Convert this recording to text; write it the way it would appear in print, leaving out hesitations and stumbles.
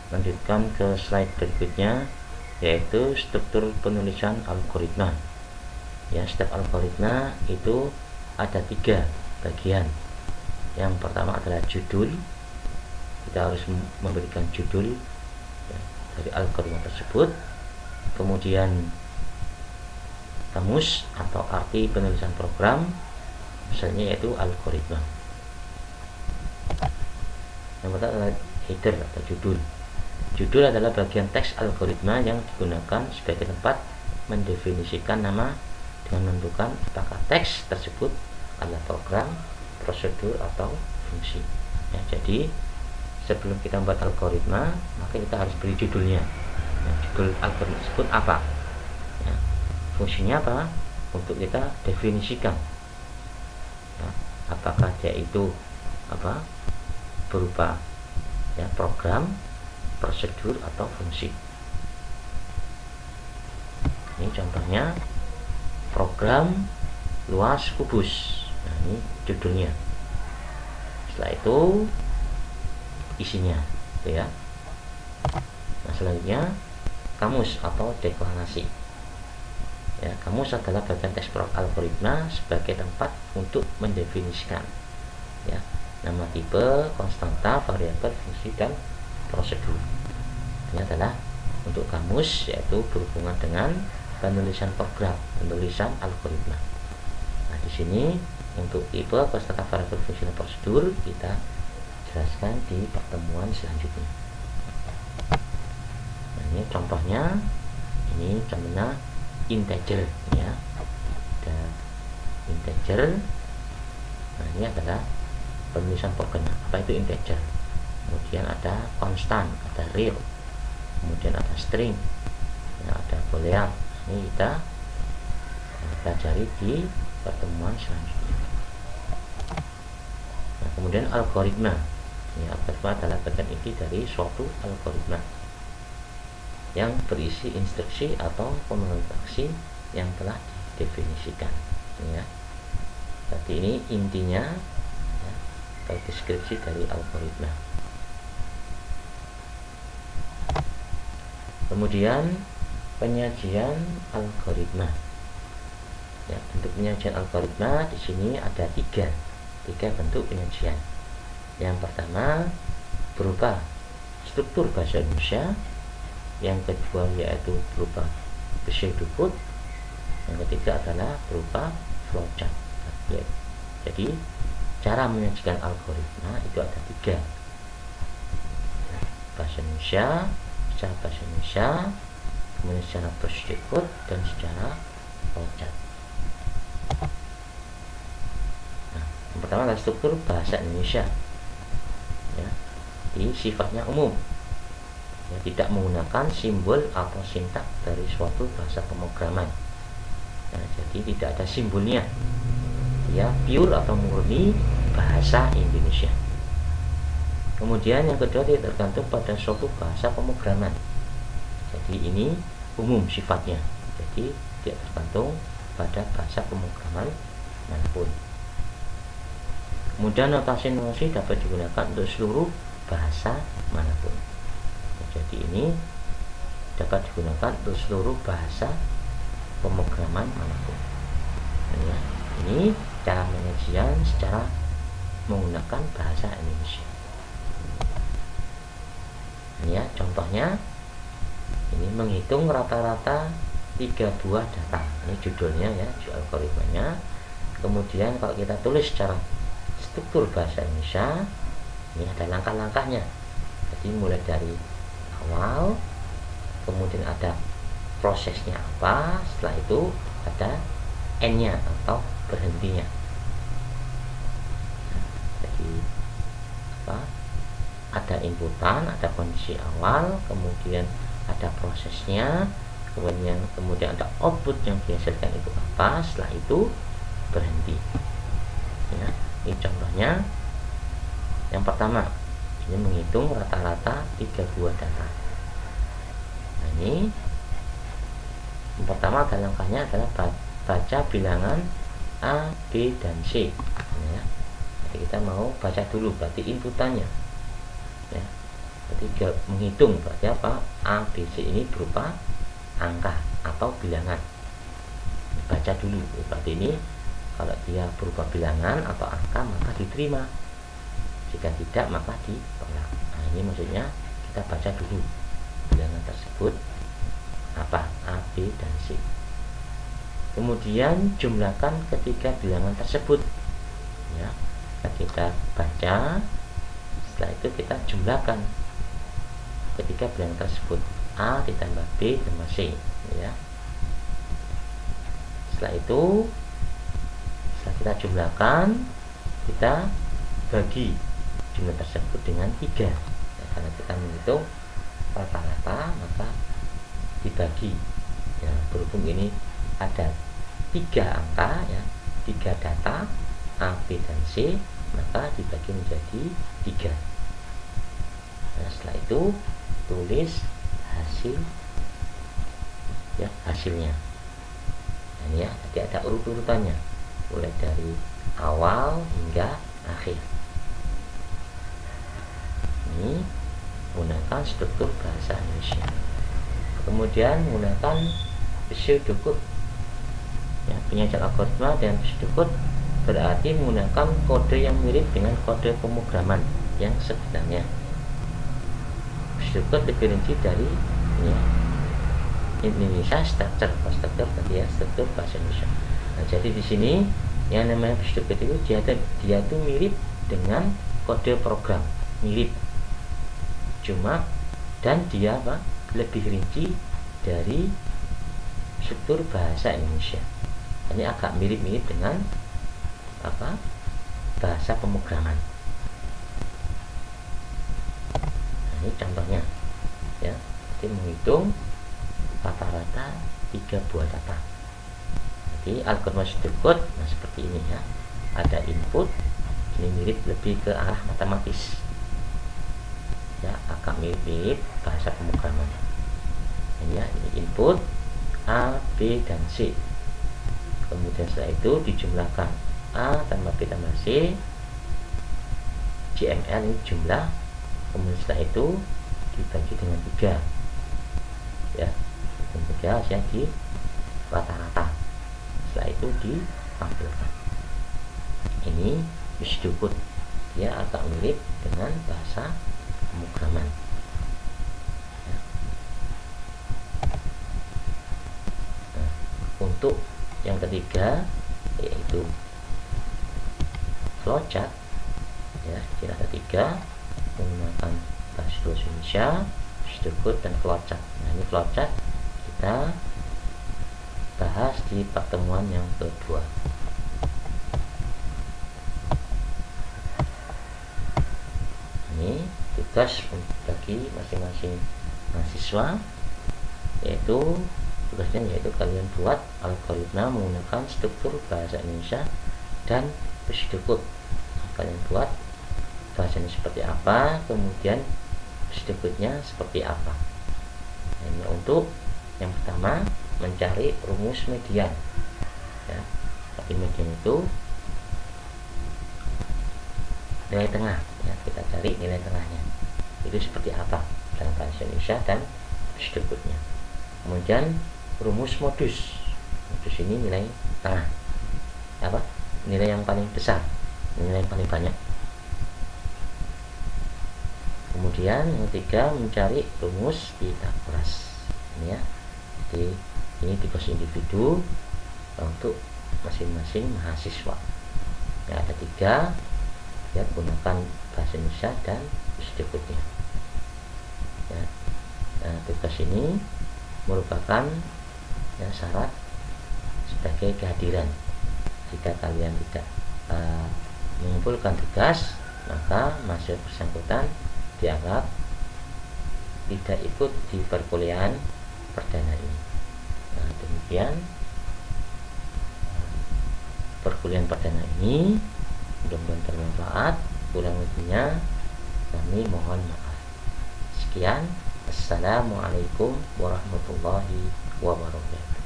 Lanjutkan ke slide berikutnya, yaitu struktur penulisan algoritma. Ya, step algoritma itu ada 3 bagian. Yang pertama adalah judul. Kita harus memberikan judul ya, dari algoritma tersebut. Kemudian kamus atau arti penulisan program, misalnya yaitu algoritma. Yang pertama adalah header atau judul. Judul adalah bagian teks algoritma yang digunakan sebagai tempat mendefinisikan nama dengan menentukan apakah teks tersebut adalah program, prosedur, atau fungsi. Ya, jadi sebelum kita membuat algoritma, maka kita harus beri judulnya. Ya, judul algoritma tersebut apa? Ya, fungsinya apa? Untuk kita definisikan. Ya, apakah dia itu berupa ya program, prosedur, atau fungsi. Ini contohnya program luas kubus. Nah, ini judulnya. Setelah itu isinya, gitu ya. Nah, selanjutnya kamus atau deklarasi. Ya, kamus adalah bagian teks algoritma sebagai tempat untuk mendefinisikan ya nama, tipe, konstanta, variabel, fungsi, dan prosedur. Ini adalah untuk kamus, yaitu berhubungan dengan penulisan program, penulisan algoritma. Nah, di sini untuk tipe, konstanta, variabel, fungsi, dan prosedur kita jelaskan di pertemuan selanjutnya. Nah, ini contohnya, integer ya. Ada integer. Nah, ini adalah penulisan program. Apa itu integer? Kemudian ada konstan, ada real, kemudian ada string ya, ada boolean. Ini kita pelajari di pertemuan selanjutnya. Nah, kemudian algoritma ya, algoritma adalah bagian inti dari suatu algoritma yang berisi instruksi atau pengembangan aksi yang telah didefinisikan ya. Jadi ini intinya ya, atau deskripsi dari algoritma. Kemudian penyajian algoritma. Ya, bentuk penyajian algoritma di sini ada tiga bentuk penyajian. Yang pertama berupa struktur bahasa Indonesia, yang kedua yaitu berupa pseudocode, yang ketiga adalah berupa flowchart. Ya, jadi cara menyajikan algoritma itu ada 3: bahasa Indonesia, secara bahasa Indonesia, kemudian secara pseudocode, dan secara flowchart. Nah, yang pertama adalah struktur bahasa Indonesia ya, di sifatnya umum ya, tidak menggunakan simbol atau sintak dari suatu bahasa pemrograman. Nah, jadi tidak ada simbolnya ya, pure atau murni bahasa Indonesia. Kemudian yang kedua, tidak tergantung pada suatu bahasa pemrograman. Jadi ini umum sifatnya, jadi tidak tergantung pada bahasa pemrograman manapun. Kemudian notasi dapat digunakan untuk seluruh bahasa manapun. Jadi ini dapat digunakan untuk seluruh bahasa pemrograman manapun. Ya, ini cara penyajian secara menggunakan bahasa Indonesia. Ya, contohnya ini menghitung rata-rata 3 buah data. Ini judulnya ya, judul algoritmanya. Kemudian kalau kita tulis secara struktur bahasa Indonesia, ini ada langkah-langkahnya. Jadi mulai dari awal, kemudian ada prosesnya apa, setelah itu ada N-nya atau berhentinya. Jadi ada inputan, ada kondisi awal, kemudian ada prosesnya, kemudian ada output yang dihasilkan itu apa, setelah itu berhenti ya. Ini contohnya yang pertama, ini menghitung rata-rata 3 buah data. Nah, ini yang pertama adalah langkahnya adalah baca bilangan A, B, dan C ya. Jadi kita mau baca dulu, berarti inputannya ya. Ketiga, menghitung berarti apa? A, B, C ini berupa angka atau bilangan. Baca dulu, berarti ini kalau dia berupa bilangan atau angka maka diterima, jika tidak maka ditolak. Nah, ini maksudnya kita baca dulu bilangan tersebut apa, A, B, dan C. Kemudian jumlahkan ketiga bilangan tersebut ya. Kita baca, setelah itu kita jumlahkan ketiga bilangan tersebut, A ditambah B tambah C ya. Setelah itu, setelah kita jumlahkan, kita bagi jumlah tersebut dengan 3 ya, karena kita menghitung rata-rata maka dibagi ya, berhubung ini ada 3 angka ya, 3 data A, B, dan C, maka dibagi menjadi 3. Nah, setelah itu tulis hasil ya, hasilnya. Nah, ini ya, jadi ada urut-urutannya mulai dari awal hingga akhir. Ini menggunakan struktur bahasa Indonesia. Kemudian menggunakan pseudocode ya, penyajian algoritma dan pseudocode berarti menggunakan kode yang mirip dengan kode pemrograman yang sebenarnya. Pseudocode lebih rinci dari ya, Indonesia structure tadi ya, struktur bahasa Indonesia. Nah, jadi di sini yang namanya pseudocode itu dia tuh mirip dengan kode program, mirip, cuma dan dia apa, lebih rinci dari struktur bahasa Indonesia. Ini agak mirip-mirip dengan apa, bahasa pemrograman. Nah, ini contohnya ya, jadi menghitung rata-rata 3 buah data. Jadi algoritma pseudocode nah seperti ini ya, ada input, ini mirip lebih ke arah matematis ya, agak mirip bahasa pemrograman ini ya. Ini input A, B, dan C, kemudian setelah itu dijumlahkan A tambah B tambah C, JML ini jumlah, kemudian setelah itu dibagi dengan 3 ya, kemudian hasilnya di rata-rata, setelah itu ditampilkan. Ini pseudocode, dia agak mirip dengan bahasa pemrograman ya. Nah, untuk yang ketiga yaitu flowchart ya, jadi ada 3 menggunakan bahasa Indonesia, pseudocode, dan flowchart. Nah, ini flowchart kita bahas di pertemuan yang kedua. Ini tugas bagi masing-masing mahasiswa, yaitu tugasnya yaitu kalian buat algoritma menggunakan struktur bahasa Indonesia dan pseudocode. Kalian buat bahasanya seperti apa, kemudian pseudocode-nya seperti apa. Nah, ini untuk yang pertama mencari rumus median ya. Tapi median itu nilai tengah ya, kita cari nilai tengahnya itu seperti apa dalam bahasa Indonesia dan pseudocode-nya. Kemudian rumus modus ini nilai tengah apa, nilai yang paling besar, nilai yang paling banyak. Kemudian yang ketiga mencari rumus Pythagoras ini ya. Jadi ini tugas individu untuk masing-masing mahasiswa ya, ada 3 ya, gunakan bahasa Indonesia dan pseudocode-nya ya. Nah, tugas ini merupakan ya, syarat sebagai kehadiran. Jika kalian tidak mengumpulkan tugas, maka mahasiswa bersangkutan dianggap tidak ikut di perkuliahan perdana ini. Nah, demikian perkuliahan perdana ini, mudah-mudahan bermanfaat. Kurang lebihnya kami mohon maaf. Sekian, assalamualaikum warahmatullahi wabarakatuh.